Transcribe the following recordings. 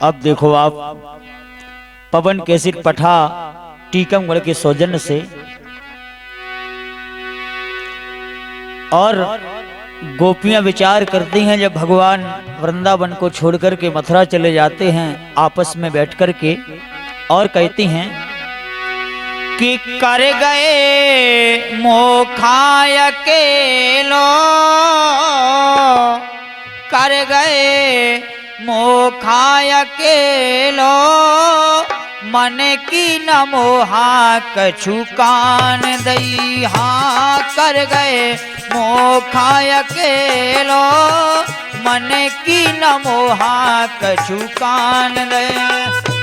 अब देखो आप पवन केसरी पठा टीकमगढ़ के सौजन्य से और गोपियां विचार करती हैं जब भगवान वृंदावन को छोड़कर के मथुरा चले जाते हैं आपस में बैठ कर के और कहती हैं कि कर गए मोखाय अकेलो, कर गए मोखाय अकेलो, मन की न मोहा कछु कान दई। हाँ कर गए मोखाय अकेलो, मन की न मोहा कछु कान दई।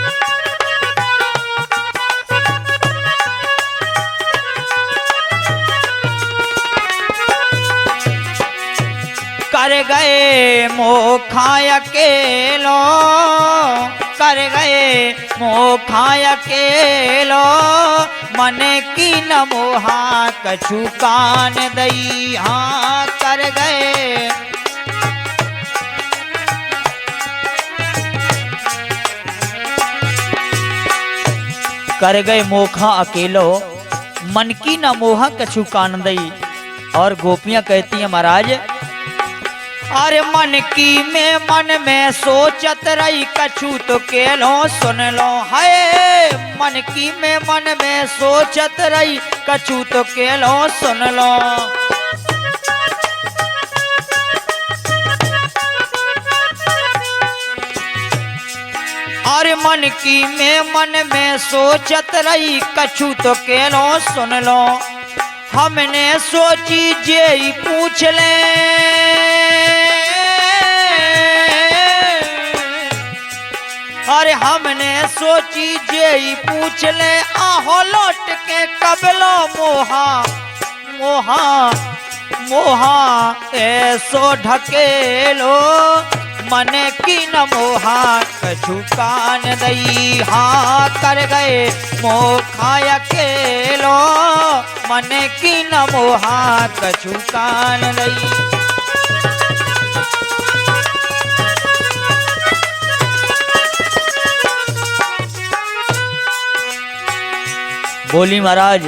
कर गए मोखाय अकेलो, कर गए मोखाय अकेलो, मन की न मोहा कछु कान दई। हाँ कर गए कर गए मोखा अकेलो, मन की न मोहा कछु कान दई। और गोपियां कहती हैं महाराज अरे मन में सोचत रही कछु तो केलो सुन लो। है मन में सोचत रही कछु तो केलो सुन लो। अरे मन में सोचत रही कछु तो केलो सुन लो। हमने सोची जे ही पूछ ले, अरे हमने सोची जे ही पूछ ले, आहो लौट के कबलो मोहा मोहा मोहा ऐसो ढकेलो, मन की न मोहा कछु कान दई। हाँ कर गए मोखाय अकेलो, मन की न मोहा कछु कान दई। बोली महाराज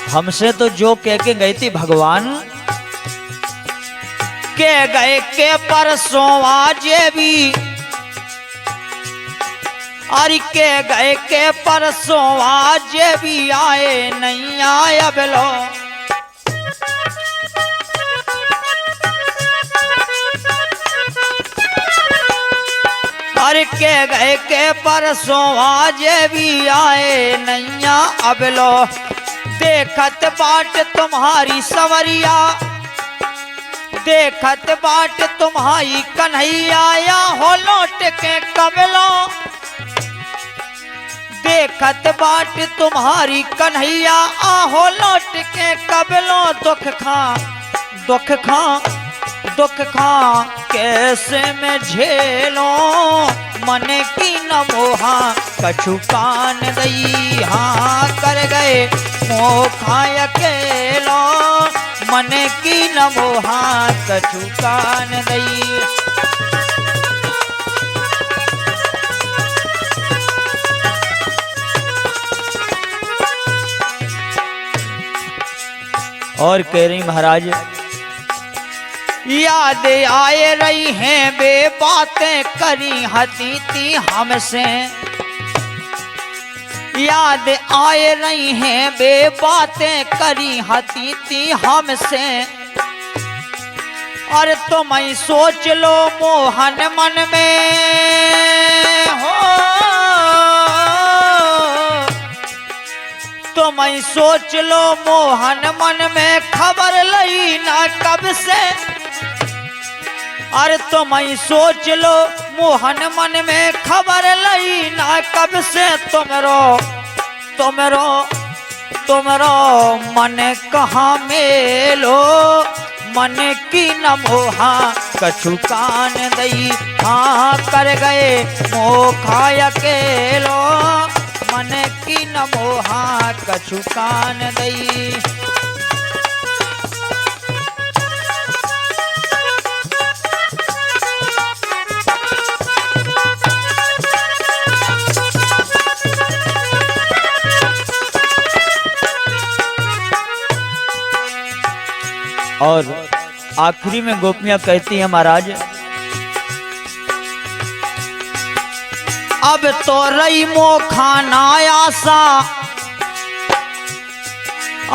हमसे तो जो कह के गई थी भगवान के गए के परसों आज भी, अरे के गए के परसों आज भी आए नहीं आया बेलो। अरे के गए के परसों आज भी आए नैया अब लो। देखत बाट तुम्हारी सवरिया, देखत बाट तुम्हारी कन्हैया, या हो लौट के कबलो। देखत बाट तुम्हारी कन्हैया, आहो लौट के कबलो। दुख खा दुख खा दुख खा कैसे मैं झेलो, मन की न मोहा कछु कान दई। हाँ कर गए मोखाय अकेलो, मन की न मोहा कछु कान दई। और कह रही महाराज याद आए रही हैं वे बातें करी हती थी हमसे, याद आए रही हैं वे बातें करी हती थी हमसे। और तुम ही सोच लो मोहन मन में हो, तुम ही सोच लो मोहन मन में, खबर लई ना कब से। अरे तुम ही सोच लो मोहन मन में, खबर लई ना कब से। तुमरो मन कहाँ मेलो, मन की न मोहा कछु कान दई। हाँ कर गए मोखाय अकेलो, मन की न मोहा कछु कान दई। और आखिरी में गोपियां कहती हैं महाराज, अब तो रही मोखा नायासा,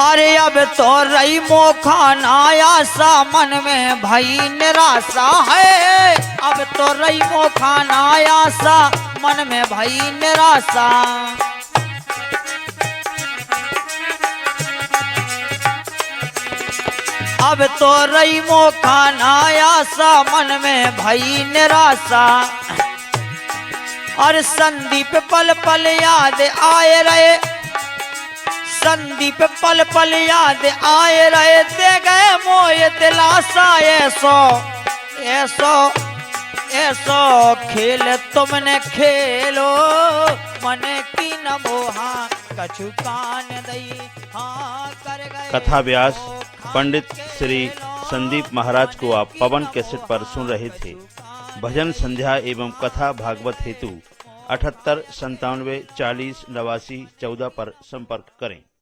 अरे अब तो रही मोखा नायासा, मन में भई निराशा है। अब तो रही मोखा नायासा, मन में भई निराशा। अब तो रही मोखा नायासा, मन में भई निराशा। और संदीप पल पल याद आए रहे, संदीप पल पल याद आए रहे, दे गए मोय दिलासा। ऐसो ऐसो ऐसो खेल तुमने खेलो, मन की न मोहा कछु कान दई। हाँ कर गए। कथा व्यास पंडित श्री संदीप महाराज को आप पवन कैसेट पर सुन रहे थे। भजन संध्या एवं कथा भागवत हेतु 78 97 40 89 14 पर संपर्क करें।